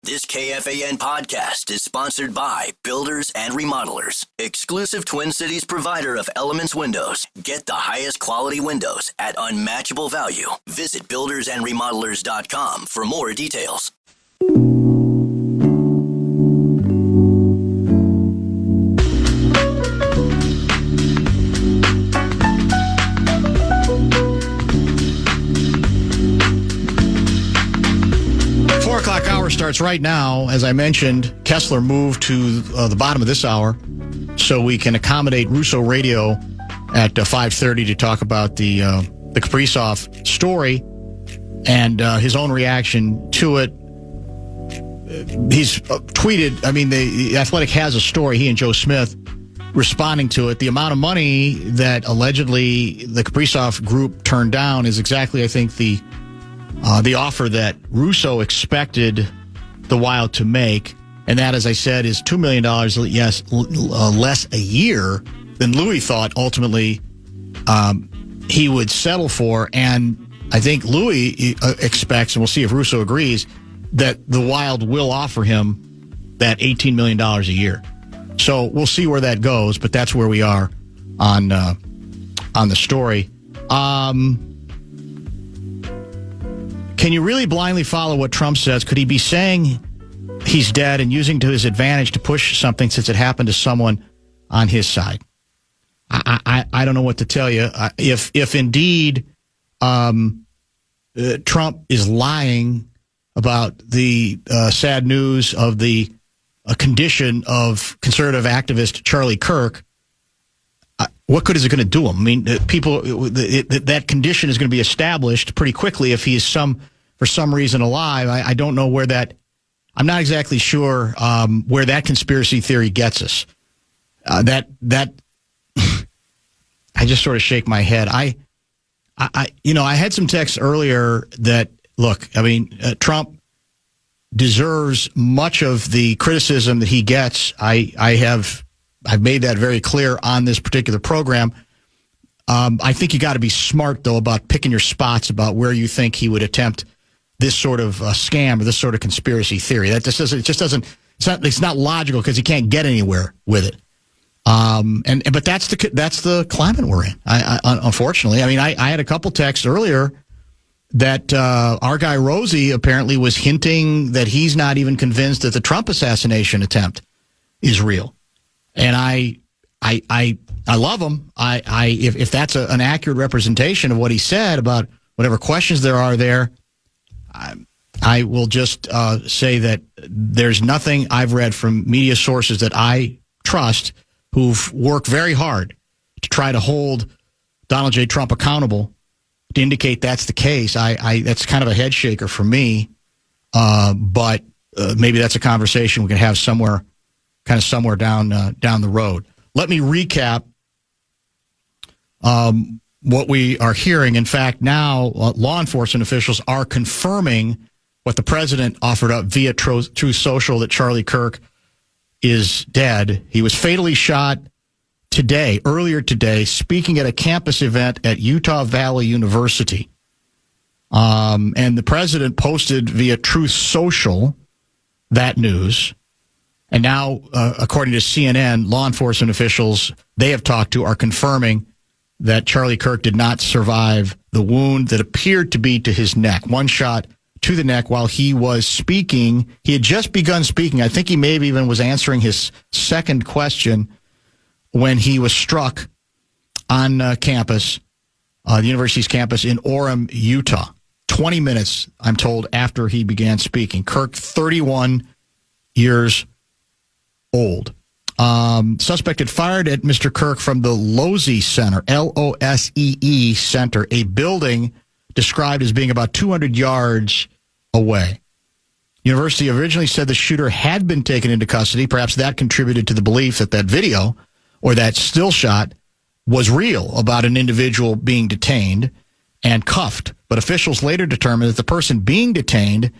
This KFAN podcast is sponsored by Builders and Remodelers, exclusive Twin Cities provider of Elements Windows. Get the highest quality windows at unmatchable value. Visit buildersandremodelers.com for more details. Hour starts right now. As I mentioned, Kessler moved to the bottom of this hour so we can accommodate Russo Radio at 5:30 to talk about the Kaprizov story and his own reaction to it. He's tweeted, the Athletic has a story, he and Joe Smith, responding to it. The amount of money that allegedly the Kaprizov group turned down is exactly, I think, the offer that Russo expected the Wild to make, and that, as I said, is $2 million less a year than Louis thought ultimately he would settle for. And I think Louis expects, and we'll see if Russo agrees, that the Wild will offer him that $18 million a year. So we'll see where that goes, but that's where we are on the story. Can you really blindly follow what Trump says? Could he be saying he's dead and using to his advantage to push something since it happened to someone on his side? I don't know what to tell you. If indeed Trump is lying about the sad news of the condition of conservative activist Charlie Kirk, what good is it going to do him? I mean, that condition is going to be established pretty quickly if he is for some reason alive. I don't know where that. I'm not exactly sure where that conspiracy theory gets us. That I just sort of shake my head. I had some texts earlier that look. Trump deserves much of the criticism that he gets. I've made that very clear on this particular program. I think you got to be smart, though, about picking your spots about where you think he would attempt this sort of scam or this sort of conspiracy theory. It's not logical because he can't get anywhere with it. But that's the climate we're in. Unfortunately, I had a couple texts earlier that our guy Rosie apparently was hinting that he's not even convinced that the Trump assassination attempt is real. And I love him. If that's an accurate representation of what he said about whatever questions there are there, I will just say that there's nothing I've read from media sources that I trust who've worked very hard to try to hold Donald J. Trump accountable to indicate that's the case. That's kind of a head shaker for me, but maybe that's a conversation we can have somewhere down the road. Let me recap what we are hearing. In fact, now law enforcement officials are confirming what the president offered up via Truth Social, that Charlie Kirk is dead. He was fatally shot earlier today, speaking at a campus event at Utah Valley University. And the president posted via Truth Social that news. And now, according to CNN, law enforcement officials they have talked to are confirming that Charlie Kirk did not survive the wound that appeared to be to his neck. One shot to the neck while he was speaking. He had just begun speaking. I think he maybe even was answering his second question when he was struck on campus, the university's campus in Orem, Utah. 20 minutes, I'm told, after he began speaking. Kirk, 31 years old. Suspect had fired at Mr. Kirk from the Losee Center, L-O-S-E-E Center, a building described as being about 200 yards away. University originally said the shooter had been taken into custody. Perhaps that contributed to the belief that video or that still shot was real about an individual being detained and cuffed. But officials later determined that the person being detained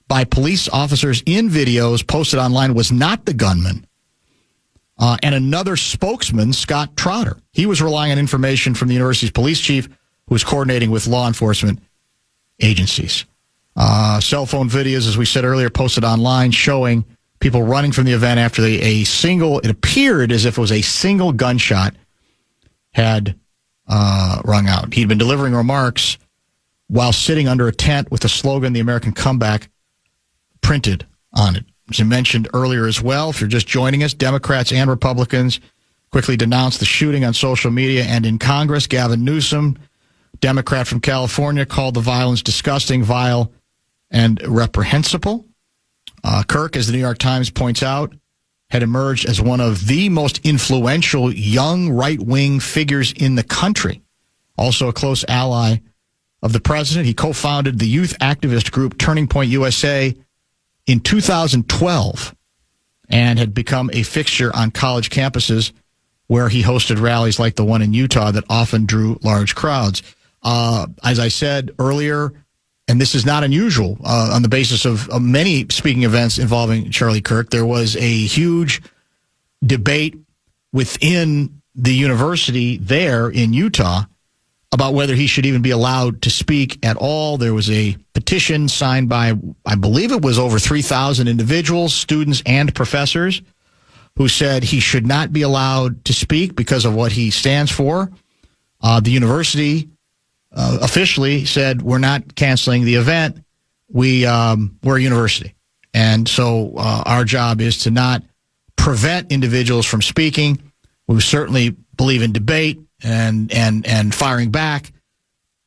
by police officers in videos posted online was not the gunman. And another spokesman, Scott Trotter, he was relying on information from the university's police chief who was coordinating with law enforcement agencies. Cell phone videos, as we said earlier, posted online showing people running from the event after it appeared as if it was a single gunshot had rung out. He'd been delivering remarks while sitting under a tent with the slogan, "The American Comeback," printed on it. As I mentioned earlier as well, if you're just joining us, Democrats and Republicans quickly denounced the shooting on social media and in Congress. Gavin Newsom, Democrat from California, called the violence disgusting, vile, and reprehensible. Kirk, as the New York Times points out, had emerged as one of the most influential young right-wing figures in the country. Also a close ally of the president. He co-founded the youth activist group Turning Point USA in 2012 and had become a fixture on college campuses where he hosted rallies like the one in Utah that often drew large crowds. As I said earlier, and this is not unusual on the basis of many speaking events involving Charlie Kirk, there was a huge debate within the university there in Utah about whether he should even be allowed to speak at all. There was a petition signed by, I believe it was over 3,000 individuals, students and professors, who said he should not be allowed to speak because of what he stands for. The university officially said, we're not canceling the event. We're a university. And so our job is to not prevent individuals from speaking. We certainly believe in debate and firing back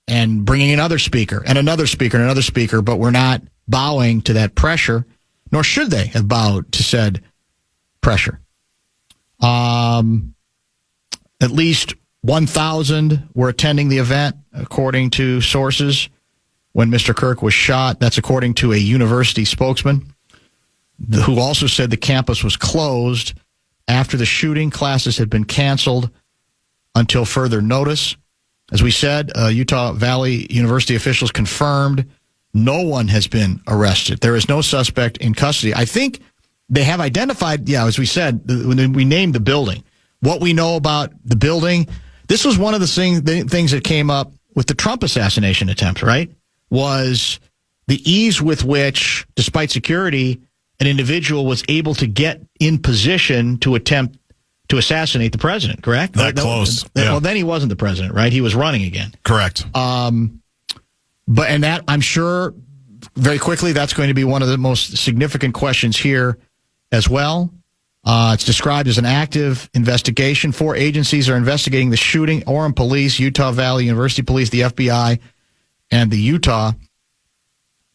and bringing another speaker and another speaker and another speaker, but we're not bowing to that pressure, nor should they have bowed to said pressure. At least 1,000 were attending the event, according to sources, when Mr. Kirk was shot. That's according to a university spokesman who also said the campus was closed after the shooting. Classes had been canceled until further notice. As we said, Utah Valley University officials confirmed no one has been arrested. There is no suspect in custody. I think they have identified, as we said, when we named the building, what we know about the building. This was one of the things that came up with the Trump assassination attempt, right? Was the ease with which, despite security, an individual was able to get in position to attempt to assassinate the president, correct? That close. Yeah. Well, then he wasn't the president, right? He was running again. Correct. And that, I'm sure, very quickly, that's going to be one of the most significant questions here as well. It's described as an active investigation. 4 agencies are investigating the shooting: Orem Police, Utah Valley University Police, the FBI, and the Utah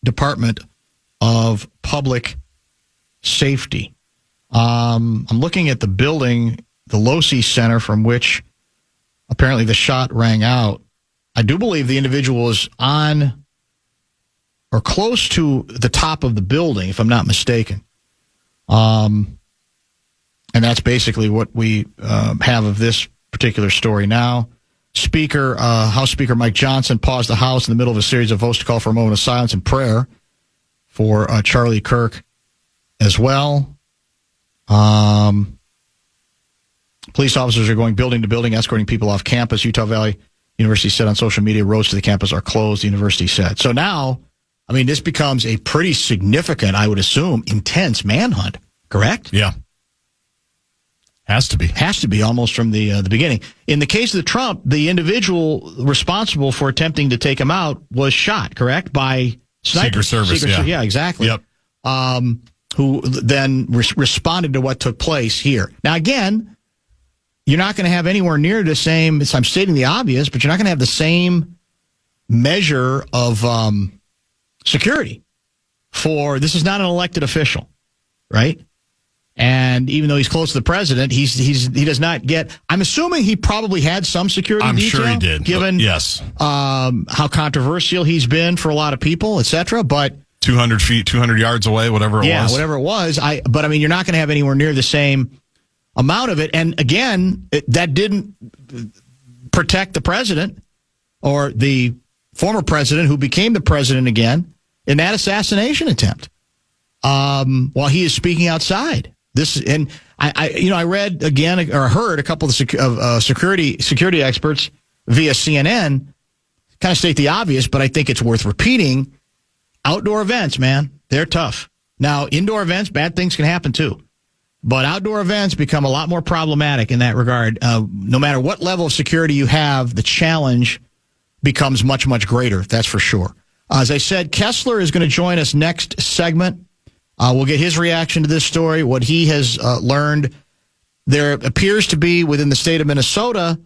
Department of Public Safety. I'm looking at the building, the Losi Center, from which apparently the shot rang out. I do believe the individual was on or close to the top of the building, if I'm not mistaken. And that's basically what we have of this particular story now. House Speaker Mike Johnson paused the House in the middle of a series of votes to call for a moment of silence and prayer for Charlie Kirk as well. Police officers are going building to building, escorting people off campus. Utah Valley University said on social media, roads to the campus are closed, the university said. So now, this becomes a pretty significant, I would assume, intense manhunt, correct? Yeah. Has to be almost from the beginning. In the case of the Trump, the individual responsible for attempting to take him out was shot, correct? By snipers. Secret Service, yeah, exactly. Yep. Who then responded to what took place here. Now, again, you're not going to have anywhere near the same, I'm stating the obvious, but you're not going to have the same measure of security this is not an elected official, right? And even though he's close to the president, he does not get. I'm assuming he probably had some security. I'm detail, sure he did. Given yes, how controversial he's been for a lot of people, etc. But 200 feet, 200 yards away, whatever it was. Yeah, whatever it was. But you're not going to have anywhere near the same amount of it. And again, that didn't protect the president or the former president who became the president again in that assassination attempt. While he is speaking outside. I read again or heard a couple of security experts via CNN kind of state the obvious, but I think it's worth repeating. outdoor events, man, they're tough. Now, indoor events, bad things can happen too. But outdoor events become a lot more problematic in that regard. No matter what level of security you have, the challenge becomes much, much greater. That's for sure. As I said, Kessler is going to join us next segment. We'll get his reaction to this story, what he has learned. There appears to be, within the state of Minnesota,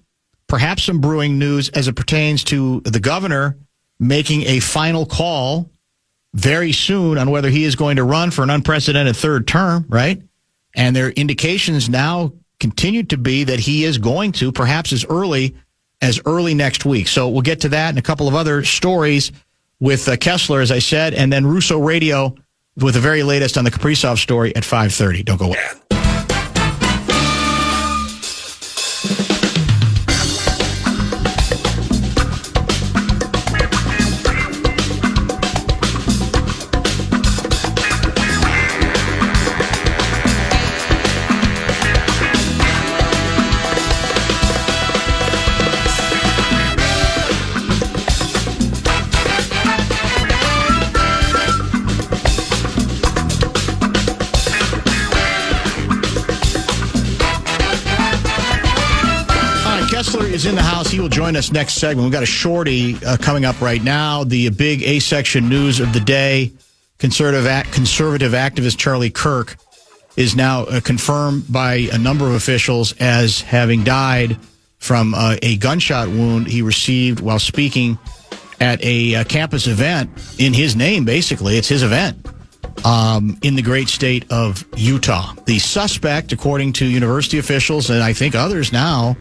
perhaps some brewing news as it pertains to the governor making a final call very soon on whether he is going to run for an unprecedented third term, right? And their indications now continue to be that he is going to, perhaps as early next week. So we'll get to that and a couple of other stories with Kessler, as I said, and then Russo Radio with the very latest on the Kaprizov story at 5:30. Don't go away. Kessler is in the house. He will join us next segment. We've got a shorty coming up right now. The big A-section news of the day. Conservative activist Charlie Kirk is now confirmed by a number of officials as having died from a gunshot wound he received while speaking at a campus event in his name, basically. It's his event in the great state of Utah. The suspect, according to university officials and I think others now,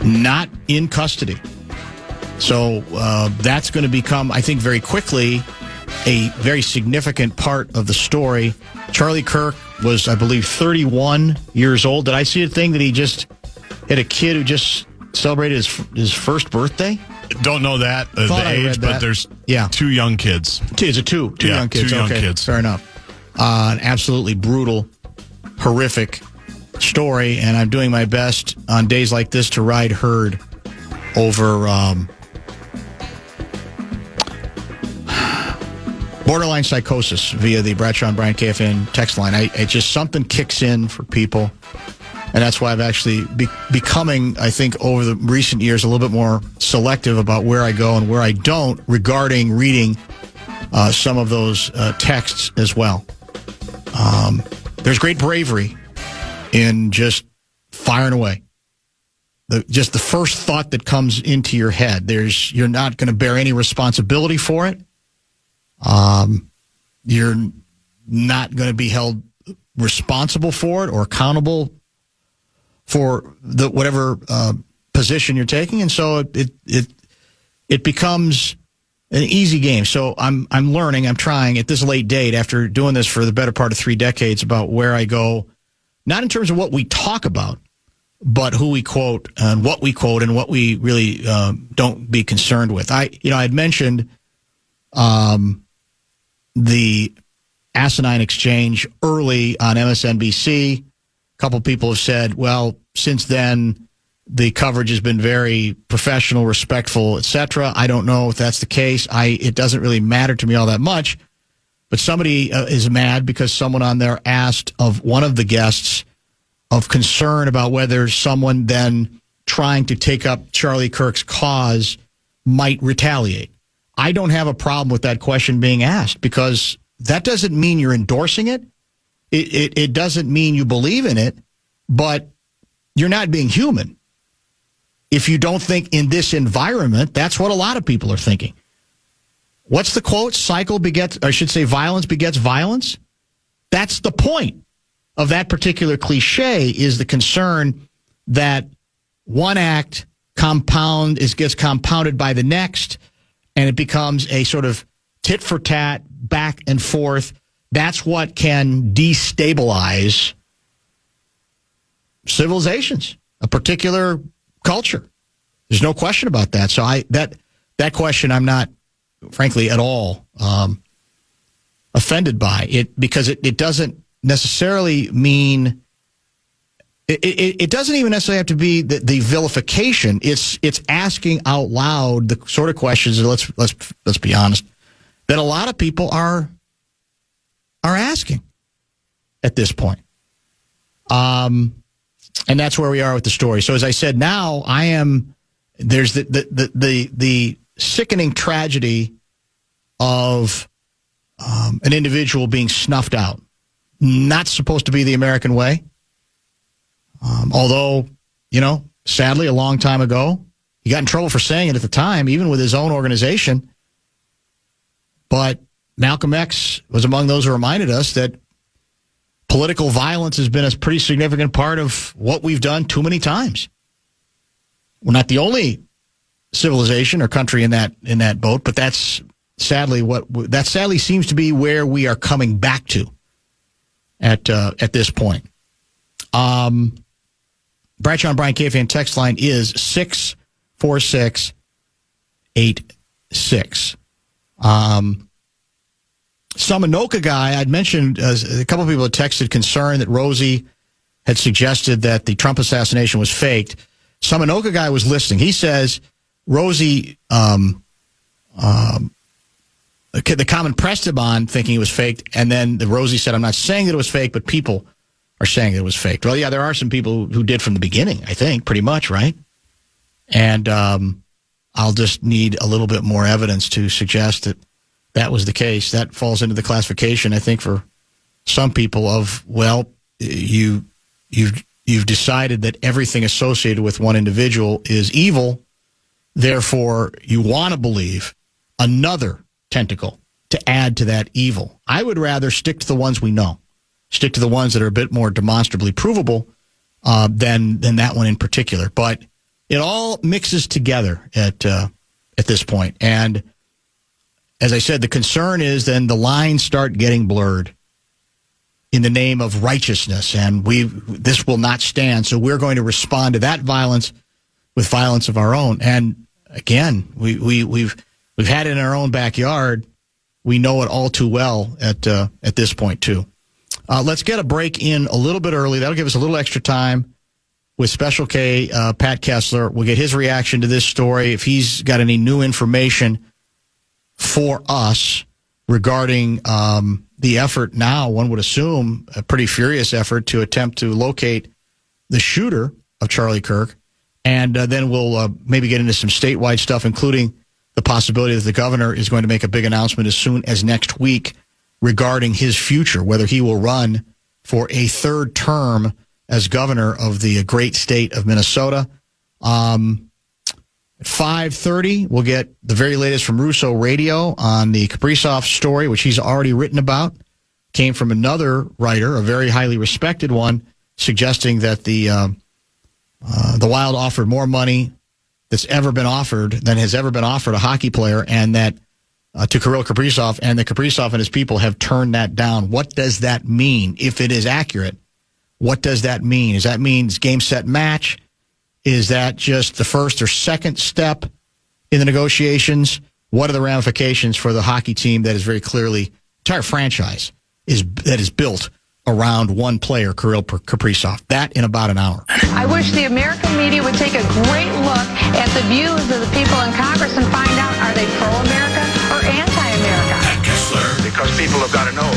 not in custody. So that's going to become, I think, very quickly a very significant part of the story. Charlie Kirk was, I believe, 31 years old. Did I see a thing that he just had a kid who just celebrated his first birthday? Don't know that, the age, but there's two young kids. Is it two young kids? Two young kids. Fair enough. An absolutely brutal, horrific story, and I'm doing my best on days like this to ride herd over borderline psychosis via the Bradshaw and Bryan KFAN text line. It just something kicks in for people, and that's why I've actually becoming, I think, over the recent years, a little bit more selective about where I go and where I don't regarding reading some of those texts as well. There's great bravery in just firing away. Just the first thought that comes into your head. You're not going to bear any responsibility for it. You're not going to be held responsible for it or accountable for whatever position you're taking, and so it becomes an easy game. So I'm learning. I'm trying at this late date, after doing this for the better part of 3 decades, about where I go. Not in terms of what we talk about, but who we quote and what we really don't be concerned with. I had mentioned the asinine exchange early on MSNBC. A couple people have said, well, since then, the coverage has been very professional, respectful, etc. I don't know if that's the case. It doesn't really matter to me all that much. But somebody is mad because someone on there asked of one of the guests of concern about whether someone then trying to take up Charlie Kirk's cause might retaliate. I don't have a problem with that question being asked, because that doesn't mean you're endorsing it. It doesn't mean you believe in it, but you're not being human. If you don't think in this environment, that's what a lot of people are thinking. What's the quote? Violence begets violence. That's the point of that particular cliche, is the concern that one act gets compounded by the next, and it becomes a sort of tit for tat, back and forth. That's what can destabilize civilizations, a particular culture. There's no question about that. So that question I'm not, frankly, at all offended by it, because it doesn't necessarily mean it doesn't even necessarily have to be the vilification. It's asking out loud the sort of questions. Let's be honest. that a lot of people are asking at this point. And that's where we are with the story. So as I said, now there's the sickening tragedy of an individual being snuffed out. Not supposed to be the American way. Although, sadly, a long time ago, he got in trouble for saying it at the time, even with his own organization. But Malcolm X was among those who reminded us that political violence has been a pretty significant part of what we've done too many times. We're not the only civilization or country in that boat, but that's sadly seems to be where we are coming back to at this point. Bradshaw and Brian KFAN text line is 64686. Samanoka guy, I'd mentioned a couple of people had texted concern that Rosie had suggested that the Trump assassination was faked. Samanoka guy was listening. He says Rosie, the comment pressed him on thinking it was faked, and then Rosie said, I'm not saying that it was fake, but people are saying that it was faked. Well, yeah, there are some people who did from the beginning, I think, pretty much, right? And I'll just need a little bit more evidence to suggest that was the case. That falls into the classification, I think, for some people of, well, you've decided that everything associated with one individual is evil, therefore you want to believe another tentacle to add to that evil. I would rather stick to the ones we know, stick to the ones that are a bit more demonstrably provable than that one in particular. But it all mixes together at this point. And as I said, the concern is then the lines start getting blurred in the name of righteousness, and this will not stand. So we're going to respond to that violence with violence of our own. And again, we've had it in our own backyard. We know it all too well at this point too. Let's get a break in a little bit early. That'll give us a little extra time with Special K, Pat Kessler. We'll get his reaction to this story if he's got any new information for us regarding the effort now, one would assume, a pretty furious effort to attempt to locate the shooter of Charlie Kirk. And then we'll maybe get into some statewide stuff, including the possibility that the governor is going to make a big announcement as soon as next week regarding his future, whether he will run for a third term as governor of the great state of Minnesota. At 5:30, we'll get the very latest from Russo Radio on the Kaprizov story, which he's already written about. Came from another writer, a very highly respected one, suggesting that the Wild offered more money than has ever been offered a hockey player, and that to Kirill Kaprizov, and that Kaprizov and his people have turned that down. What does that mean? If it is accurate, what does that mean? Does that mean game, set, match? Is that just the first or second step in the negotiations? What are the ramifications for the hockey team that is very clearly, entire franchise that is built around one player, Kirill Kaprizov? That in about an hour. I wish the American media would take a great look at the views of the people in Congress and find out, are they pro-America or anti-America? Pat Kessler. Because people have got to know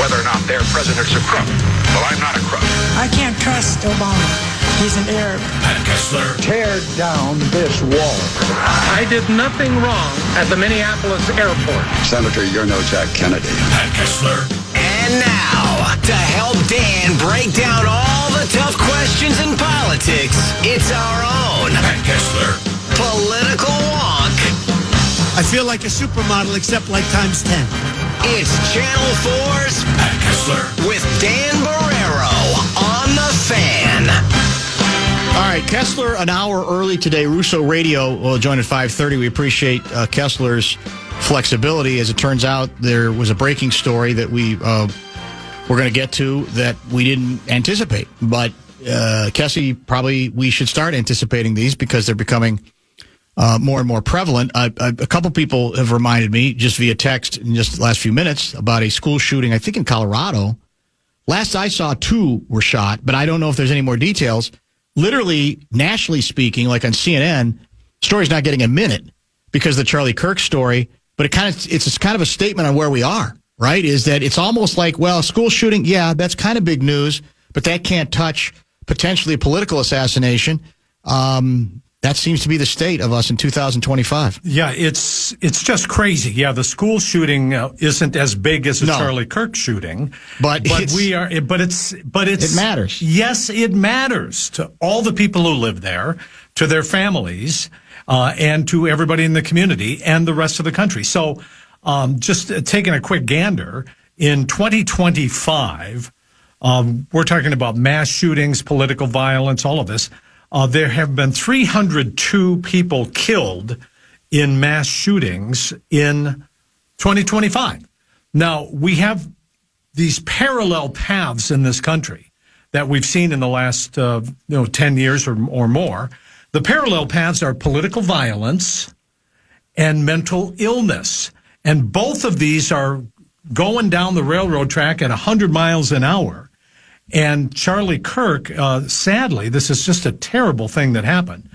whether or not their president's a crook. Well, I'm not a crook. I can't trust Obama. He's an Arab. Pat Kessler. Tear down this wall. I did nothing wrong at the Minneapolis airport. Senator, you're no Jack Kennedy. Pat Kessler. And now, to help Dan break down all the tough questions in politics, it's our own Pat Kessler. Political Wonk. I feel like a supermodel, except like times 10. It's Channel 4's Pat Kessler with Dan Barrero on the Fan. All right, Kessler, an hour early today. Russo Radio will join at 5:30. We appreciate Kessler's flexibility. As it turns out, there was a breaking story that we're going to get to that we didn't anticipate. But, Kessie, probably we should start anticipating these because they're becoming more and more prevalent. A couple people have reminded me just via text in just the last few minutes about a school shooting, I think in Colorado. Last I saw, 2 were shot, but I don't know if there's any more details. Literally, nationally speaking, like on CNN, story's not getting a minute because the Charlie Kirk story but it's kind of a statement on where we are, right? Is that it's almost like, well, school shooting, yeah, that's kind of big news, but that can't touch potentially a political assassination. That seems to be the state of us in 2025. Yeah, it's just crazy. Yeah, the school shooting isn't as big as the Charlie Kirk shooting, but it matters. Yes, it matters to all the people who live there, to their families, and to everybody in the community and the rest of the country. So, just taking a quick gander, in 2025, we're talking about mass shootings, political violence, all of this. There have been 302 people killed in mass shootings in 2025. Now, we have these parallel paths in this country that we've seen in the last 10 years or more. The parallel paths are political violence and mental illness. And both of these are going down the railroad track at 100 miles an hour. And Charlie Kirk, sadly, this is just a terrible thing that happened.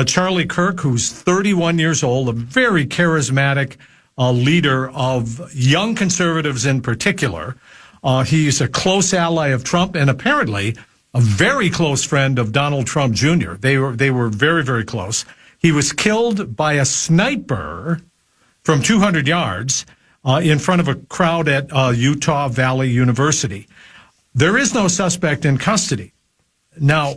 Charlie Kirk, who's 31 years old, a very charismatic leader of young conservatives in particular. He's a close ally of Trump and apparently a very close friend of Donald Trump Jr. They were very, very close. He was killed by a sniper from 200 yards in front of a crowd at Utah Valley University. There is no suspect in custody. Now,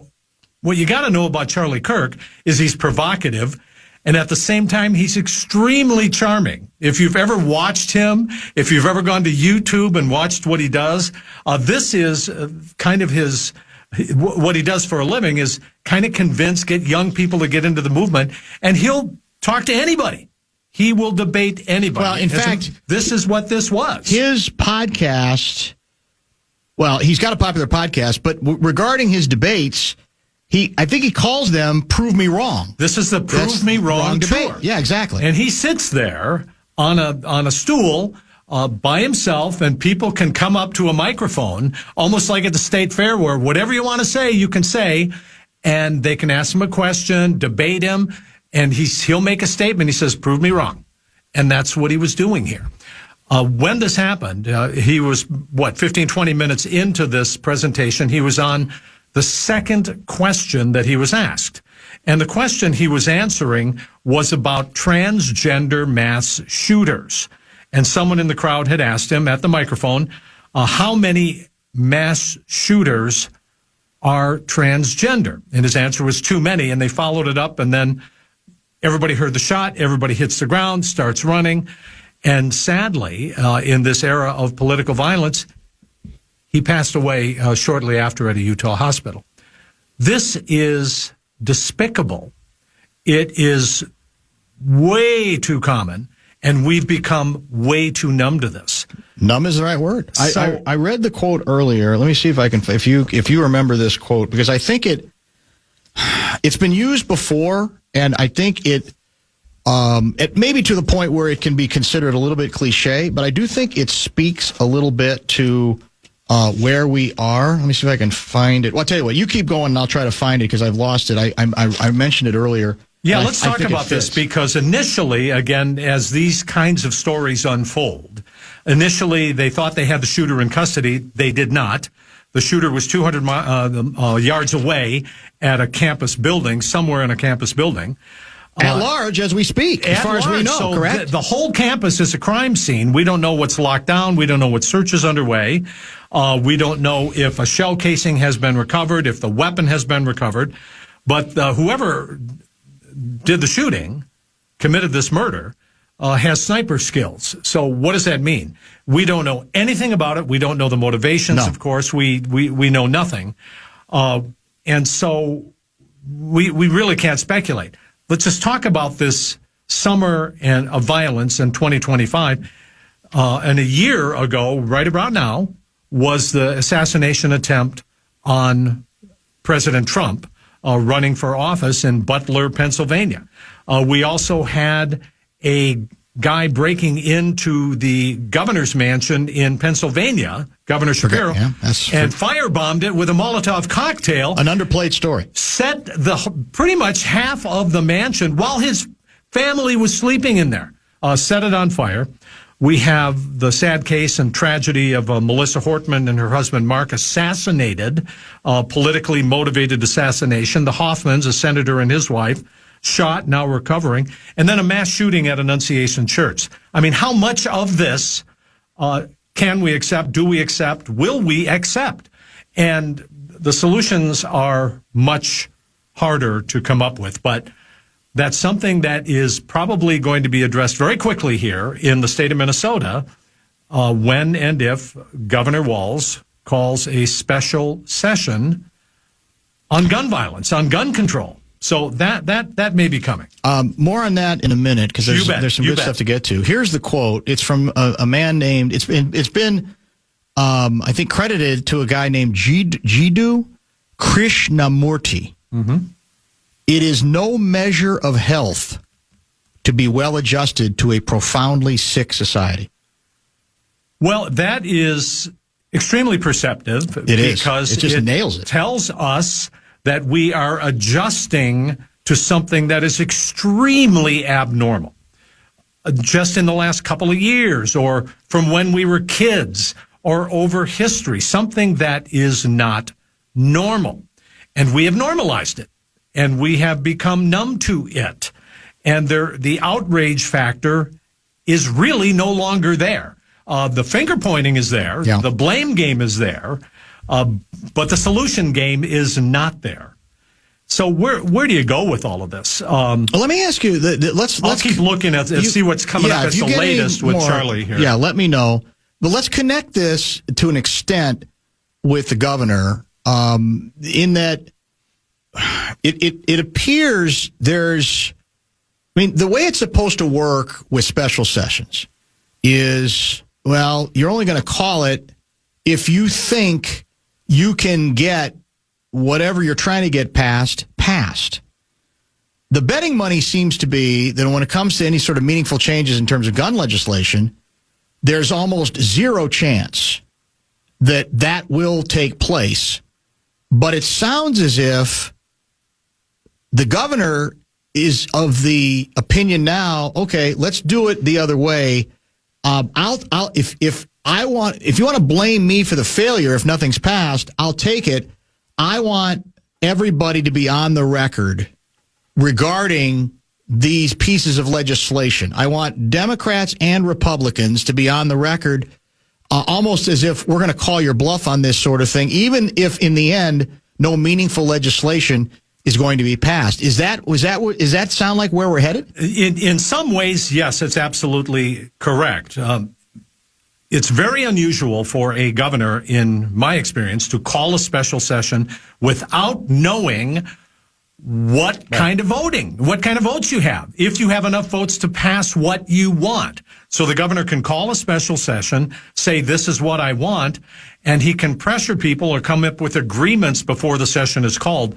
what you got to know about Charlie Kirk is he's provocative, and at the same time, he's extremely charming. If you've ever watched him, if you've ever gone to YouTube and watched what he does, this is kind of what he does for a living is kind of get young people to get into the movement, and he'll talk to anybody. He will debate anybody. Well, in fact, this is what this was. His podcast... Well, he's got a popular podcast, but regarding his debates, I think he calls them "Prove Me Wrong." This is the "Prove Me Wrong" debate. tour. Yeah, exactly. And he sits there on a stool by himself, and people can come up to a microphone, almost like at the state fair, where whatever you want to say, you can say, and they can ask him a question, debate him, and he'll make a statement. He says, "Prove me wrong," and that's what he was doing here. When this happened, he was, 15, 20 minutes into this presentation. He was on the second question that he was asked. And the question he was answering was about transgender mass shooters. And someone in the crowd had asked him at the microphone, how many mass shooters are transgender? And his answer was too many. And they followed it up. And then everybody heard the shot. Everybody hits the ground, starts running. And sadly, in this era of political violence, he passed away shortly after at a Utah hospital. This is despicable. It is way too common, and we've become way too numb to this. Numb is the right word. I read the quote earlier. Let me see if I can. If you remember this quote, because I think it's been used before, and I think it may be to the point where it can be considered a little bit cliche, but I do think it speaks a little bit to where we are. Let me see if I can find it. Well, I'll tell you what, you keep going and I'll try to find it because I've lost it. I mentioned it earlier. Yeah, let's talk about this because initially, again, as these kinds of stories unfold, initially they thought they had the shooter in custody. They did not. The shooter was 200 yards away at a campus building, somewhere in a campis building. At large, as we speak, as far as we know, so correct? The whole campus is a crime scene. We don't know what's locked down. We don't know what search is underway. We don't know if a shell casing has been recovered, if the weapon has been recovered. But whoever did the shooting, committed this murder, has sniper skills. So what does that mean? We don't know anything about it. We don't know the motivations, of course. We know nothing. And so we really can't speculate. Let's just talk about this summer of violence in 2025. And a year ago, right about now, was the assassination attempt on President Trump running for office in Butler, Pennsylvania. We also had a guy breaking into the governor's mansion in Pennsylvania, Governor Shapiro, and firebombed it with a Molotov cocktail. An underplayed story. Set pretty much half of the mansion while his family was sleeping in there. set it on fire. We have the sad case and tragedy of Melissa Hortman and her husband Mark assassinated, politically motivated assassination. The Hoffmans, a senator and his wife, shot, now recovering. And then a mass shooting at Annunciation Church. I mean, how much of this can we accept? Do we accept? Will we accept? And the solutions are much harder to come up with, but that's something that is probably going to be addressed very quickly here in the state of Minnesota when and if Governor Walz calls a special session on gun violence, on gun control. So that may be coming. More on that in a minute, because there's some good stuff to get to. Here's the quote. It's from a man named, it's been I think credited to a guy named Jiddu Krishnamurti. Mm-hmm. It is no measure of health to be well adjusted to a profoundly sick society. Well, that is extremely perceptive. It is. Because it just nails it. Tells us that we are adjusting to something that is extremely abnormal. Just in the last couple of years, or from when we were kids, or over history, something that is not normal. And we have normalized it. And we have become numb to it. And the outrage factor is really no longer there. The finger pointing is there. Yeah. The blame game is there. But the solution game is not there. So where do you go with all of this? Well, let me ask you. I'll keep looking at see what's coming up as the latest with Charlie here. Yeah, let me know. But let's connect this to an extent with the governor in that it appears there's, I mean, the way it's supposed to work with special sessions is, well, you're only going to call it if you think you can get whatever you're trying to get passed. The betting money seems to be that when it comes to any sort of meaningful changes in terms of gun legislation, there's almost zero chance that will take place. But it sounds as if the governor is of the opinion now, okay, let's do it the other way. If you want to blame me for the failure, if nothing's passed, I'll take it. I want everybody to be on the record regarding these pieces of legislation. I want Democrats and Republicans to be on the record, almost as if we're going to call your bluff on this sort of thing, even if in the end no meaningful legislation is going to be passed. Does that sound like where we're headed? In some ways, yes, it's absolutely correct. It's very unusual for a governor, in my experience, to call a special session without knowing what kind of votes you have, if you have enough votes to pass what you want. So the governor can call a special session, say, this is what I want, and he can pressure people or come up with agreements before the session is called.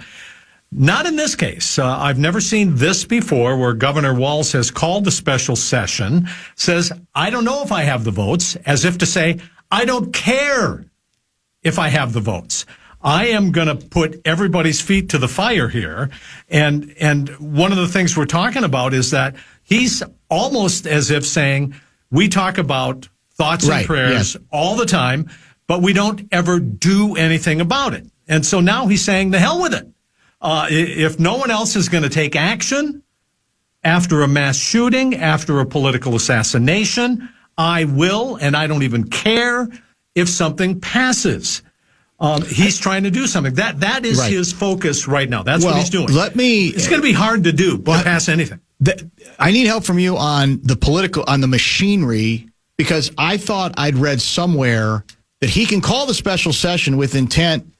Not in this case. I've never seen this before, where Governor Walz has called the special session, says, I don't know if I have the votes, as if to say, I don't care if I have the votes. I am going to put everybody's feet to the fire here. And one of the things we're talking about is that he's almost as if saying, we talk about thoughts and prayers all the time, but we don't ever do anything about it. And so now he's saying, the hell with it. If no one else is going to take action after a mass shooting, after a political assassination, I will, and I don't even care if something passes. He's trying to do something. That is his focus right now. That's what he's doing. It's going to be hard to do, to pass anything. I need help from you on the machinery, because I thought I'd read somewhere that he can call the special session with intent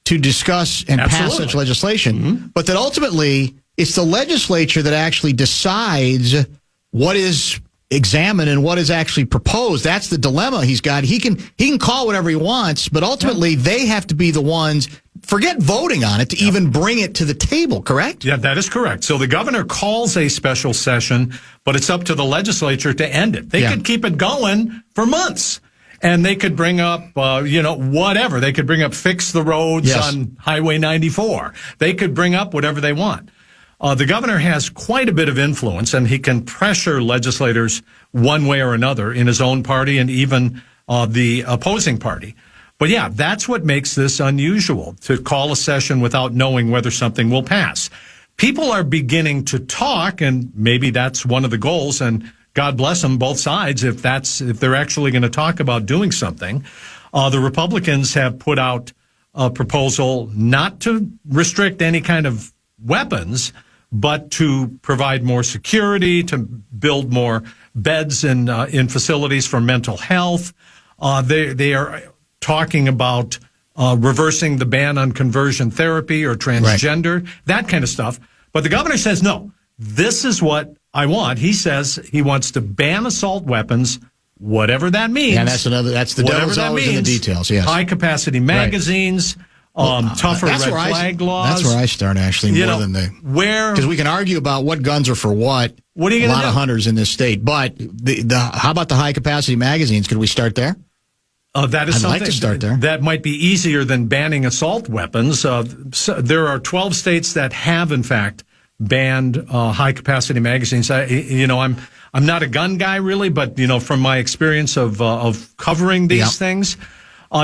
to discuss and pass such legislation, but that ultimately it's the legislature that actually decides what is examined and what is actually proposed. That's the dilemma he's got. He can call whatever he wants, but ultimately they have to be the ones, forget voting on it, to even bring it to the table, correct? Yeah, that is correct. So the governor calls a special session, but it's up to the legislature to end it. They could keep it going for months. And they could bring up, whatever. They could bring up fix the roads on Highway 94. They could bring up whatever they want. The governor has quite a bit of influence, and he can pressure legislators one way or another in his own party and even the opposing party. But yeah, that's what makes this unusual, to call a session without knowing whether something will pass. People are beginning to talk, and maybe that's one of the goals, and God bless them, both sides, if they're actually going to talk about doing something. The Republicans have put out a proposal not to restrict any kind of weapons, but to provide more security, to build more beds in facilities for mental health. They are talking about reversing the ban on conversion therapy or transgender, that kind of stuff. But the governor says, no, this is what I want. He says he wants to ban assault weapons, whatever that means. And that's the devil's always in the details, yes. High capacity magazines, tougher red flag laws. That's where I start, actually, more than because we can argue about what guns are for what. What are you going to do? A lot of hunters in this state. But how about the high capacity magazines? Could we start there? That is I'd something like to start there. That might be easier than banning assault weapons. So there are 12 states that have, in fact, banned high capacity magazines. I'm not a gun guy really, but from my experience of covering these things,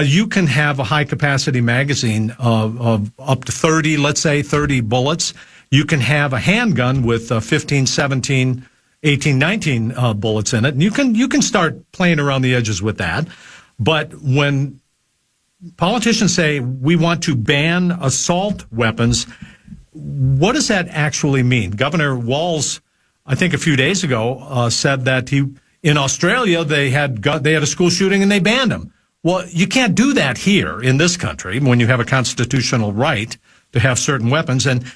you can have a high capacity magazine of up to 30 bullets. You can have a handgun with 15, 17, 18, 19 bullets in it, and you can start playing around the edges with that. But when politicians say we want to ban assault weapons, what does that actually mean? Governor Walz, I think a few days ago, said that in Australia they had a school shooting and they banned them. Well, you can't do that here in this country when you have a constitutional right to have certain weapons. And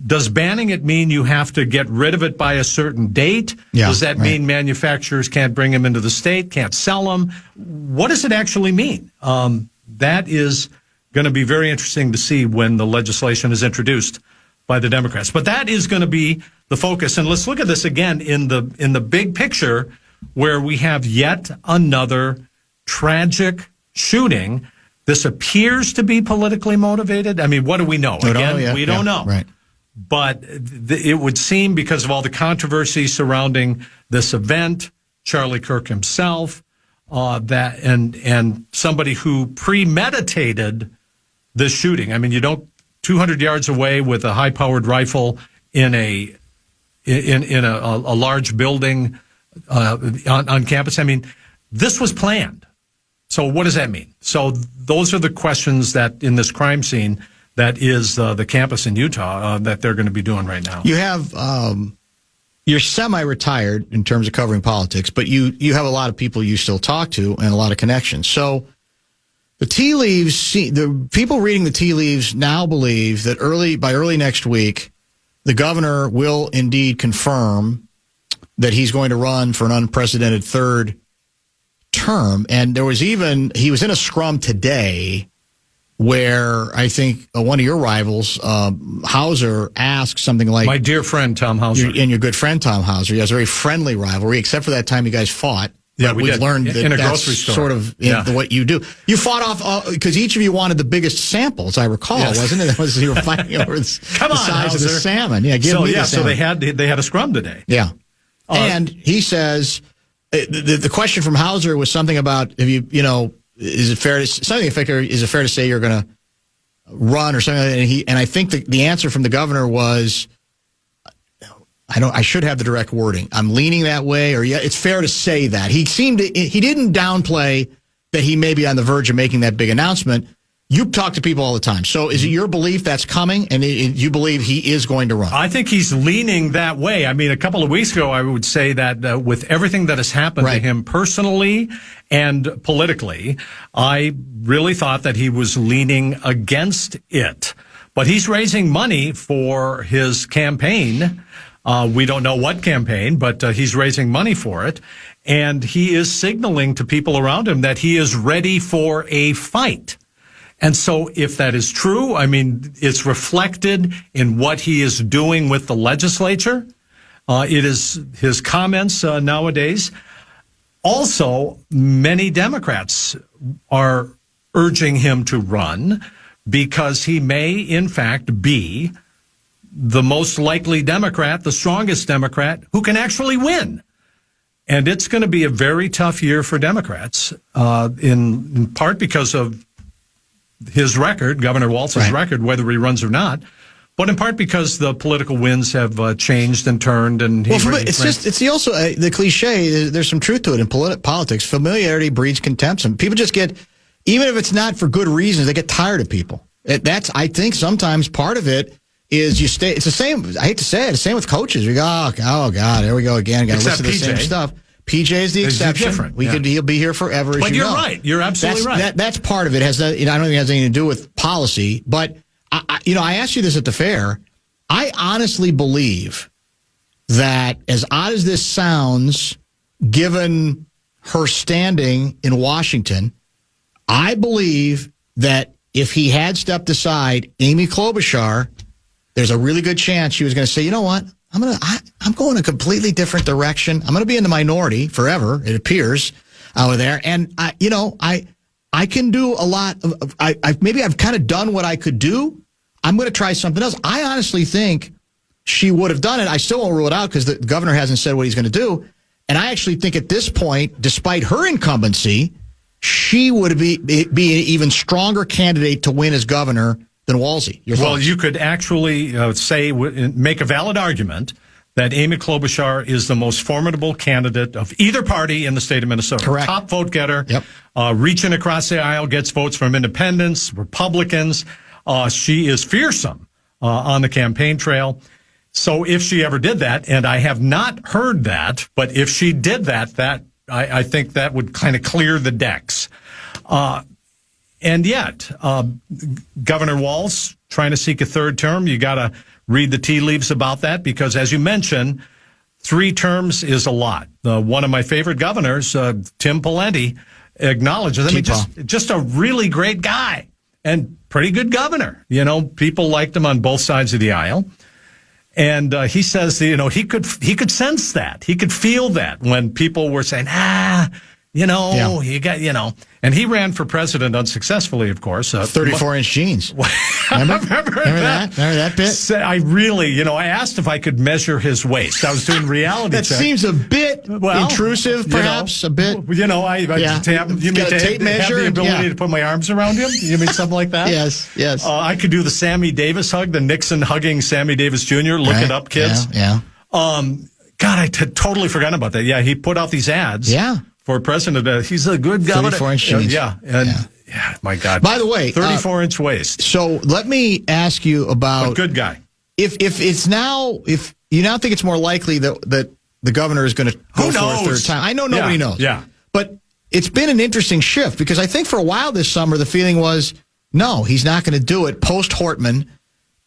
does banning it mean you have to get rid of it by a certain date? Yeah, does that mean manufacturers can't bring them into the state, can't sell them? What does it actually mean? That is going to be very interesting to see when the legislation is introduced by the Democrats. But that is going to be the focus. And let's look at this again in the big picture, where we have yet another tragic shooting. This appears to be politically motivated. I mean, what do we know? Again, we don't know. Right. But it would seem, because of all the controversy surrounding this event, Charlie Kirk himself, that and somebody who premeditated this shooting. I mean, you don't 200 yards away with a high-powered rifle in a large building on campus. I mean, this was planned. So what does that mean? So those are the questions that in this crime scene that is the campus in Utah that they're going to be doing right now. You have you're semi-retired in terms of covering politics, but you have a lot of people you still talk to and a lot of connections. So the tea leaves, the people reading the tea leaves now believe that by early next week, the governor will indeed confirm that he's going to run for an unprecedented third term. And he was in a scrum today where I think one of your rivals, Hauser, asked something like... My dear friend, Tom Hauser. And your good friend, Tom Hauser. He has a very friendly rivalry, except for that time you guys fought. Yeah, we've learned that in a that's grocery store. Sort of what you do. You fought off because each of you wanted the biggest sample, as I recall, wasn't it? You were fighting over the size of the salmon. Yeah, give me the salmon. So they had a scrum today. Yeah, and he says the question from Hauser was something about is it fair to say you're going to run or something like that? And I think the answer from the governor was, I should have the direct wording. I'm leaning that way, or it's fair to say that. He didn't downplay that he may be on the verge of making that big announcement. You talk to people all the time. So is it your belief that's coming, and you believe he is going to run? I think he's leaning that way. I mean, a couple of weeks ago, I would say that with everything that has happened to him personally and politically, I really thought that he was leaning against it. But he's raising money for his campaign. We don't know what campaign, but he's raising money for it. And he is signaling to people around him that he is ready for a fight. And so if that is true, I mean, it's reflected in what he is doing with the legislature. It is his comments nowadays. Also, many Democrats are urging him to run because he may, in fact, be the most likely Democrat, the strongest Democrat, who can actually win. And it's going to be a very tough year for Democrats, in part because of his record, Governor Walz's record, whether he runs or not, but in part because the political winds have changed and turned. And it's also the cliche. There's some truth to it in politics. Familiarity breeds contempt. And people just get, even if it's not for good reasons, they get tired of people. I think sometimes part of it is you stay. It's the same. I hate to say it. The same with coaches. We go, oh God, here we go again. Got to listen to the same stuff. PJ is the exception. He'll be here forever. But you're right. You're absolutely right. That's part of it. I don't think it has anything to do with policy. But I asked you this at the fair. I honestly believe that, as odd as this sounds, given her standing in Washington, I believe that if he had stepped aside, Amy Klobuchar, there's a really good chance she was going to say, you know what? I'm going a completely different direction. I'm going to be in the minority forever, it appears, out there. And I can do a lot of. Maybe I've kind of done what I could do. I'm going to try something else. I honestly think she would have done it. I still won't rule it out because the governor hasn't said what he's going to do. And I actually think at this point, despite her incumbency, she would be an even stronger candidate to win as governor than Walzy. Well, you could actually make a valid argument that Amy Klobuchar is the most formidable candidate of either party in the state of Minnesota. Correct. Top vote getter. Yep. Reaching across the aisle, gets votes from independents, Republicans. She is fearsome on the campaign trail. So if she ever did that, and I have not heard that, but if she did that I think that would kind of clear the decks. And yet, Governor Walz trying to seek a third term, you got to read the tea leaves about that because, as you mentioned, 3 terms is a lot. One of my favorite governors, Tim Pawlenty, acknowledges. Just a really great guy and pretty good governor. People liked him on both sides of the aisle. And he says, he could sense that. He could feel that when people were saying, you got, and he ran for president unsuccessfully, of course. 34-inch jeans. Remember that? Remember that bit? I asked if I could measure his waist. I was doing reality check. That seems a bit intrusive, perhaps, a bit. You mean to tape measure? Have the ability to put my arms around him? You mean something like that? Yes. I could do the Sammy Davis hug, the Nixon hugging Sammy Davis Jr. Look it up, kids. Yeah. God, I totally forgot about that. Yeah, he put out these ads. Yeah. For president, he's a good governor. 34-inch jeans. Yeah, my God. By the way, 34-inch waist. So let me ask you about. But good guy. If you now think it's more likely that the governor is going to go for a third time. I know nobody knows. Yeah. But it's been an interesting shift because I think for a while this summer the feeling was no, he's not going to do it post Hortman,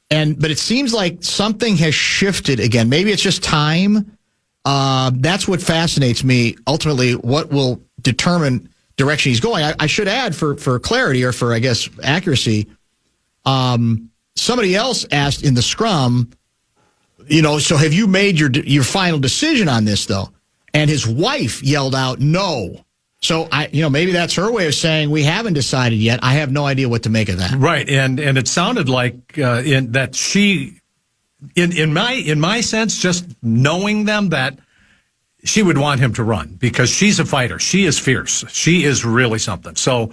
but it seems like something has shifted again. Maybe it's just time. That's what fascinates me. Ultimately, what will determine direction he's going. I should add for clarity or for, I guess, accuracy, somebody else asked in the scrum, so have you made your final decision on this, though? And his wife yelled out, no. So, maybe that's her way of saying we haven't decided yet. I have no idea what to make of that. Right. And it sounded like that she... In my sense, just knowing them, that she would want him to run because she's a fighter. She is fierce. She is really something. So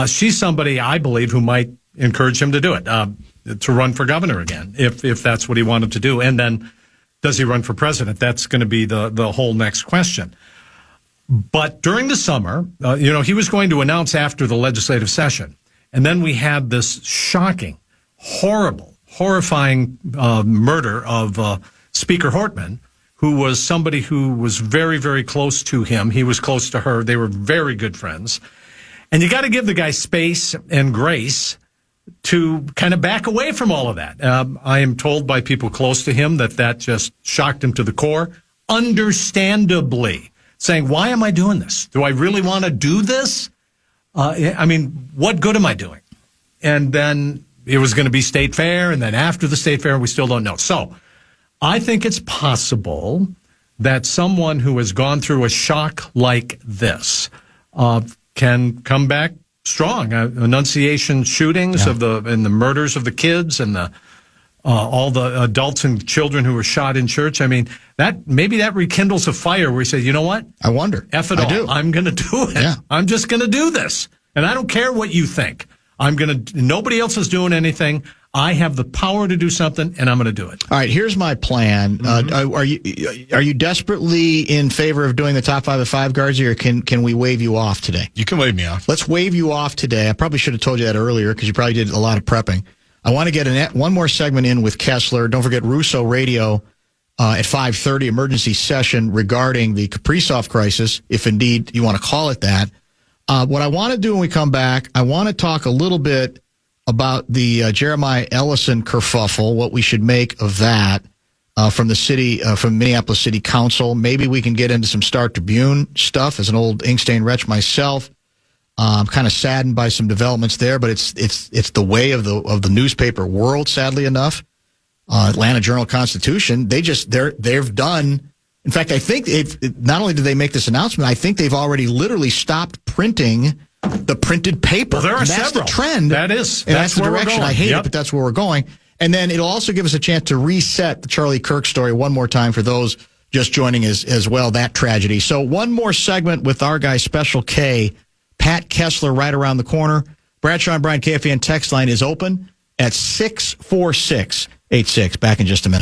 she's somebody I believe who might encourage him to do it, to run for governor again, if that's what he wanted to do. And then does he run for president? That's going to be the whole next question. But during the summer, he was going to announce after the legislative session. And then we had this shocking, horrifying murder of Speaker Hortman, who was somebody who was very, very close to him. He was close to her. They were very good friends. And you got to give the guy space and grace to kind of back away from all of that. I am told by people close to him that just shocked him to the core, understandably, saying, why am I doing this? Do I really want to do this? What good am I doing? And then it was going to be state fair, and then after the state fair, we still don't know. So I think it's possible that someone who has gone through a shock like this can come back strong. Annunciation shootings and the murders of the kids and the all the adults and children who were shot in church. I mean, maybe that rekindles a fire where he says, you know what? I wonder. F it all. I'm going to do it. Yeah. I'm just going to do this. And I don't care what you think. Nobody else is doing anything. I have the power to do something, and I'm going to do it. All right, here's my plan. Are you desperately in favor of doing the top 5 of 5 guards, or can we wave you off today? You can wave me off. Let's wave you off today. I probably should have told you that earlier because you probably did a lot of prepping. I want to get one more segment in with Kessler. Don't forget Russo Radio at 5:30, emergency session regarding the Kaprizov crisis, if indeed you want to call it that. What I want to do when we come back, I want to talk a little bit about the Jeremiah Ellison kerfuffle, what we should make of that from the city, from Minneapolis City Council. Maybe we can get into some Star Tribune stuff. As an old Ink-Stain wretch myself, I'm kind of saddened by some developments there, but it's the way of the newspaper world. Sadly enough, Atlanta Journal-Constitution, they've done. In fact, I think not only did they make this announcement, I think they've already literally stopped printing the printed paper. Well, there are that's several. The trend. That's the where direction. we're going. I hate it, but that's where we're going. And then it'll also give us a chance to reset the Charlie Kirk story one more time for those just joining as well, that tragedy. So one more segment with our guy, Special K, Pat Kessler, right around the corner. Bradshaw and Bryan KFAN text line is open at 64686. Back in just a minute.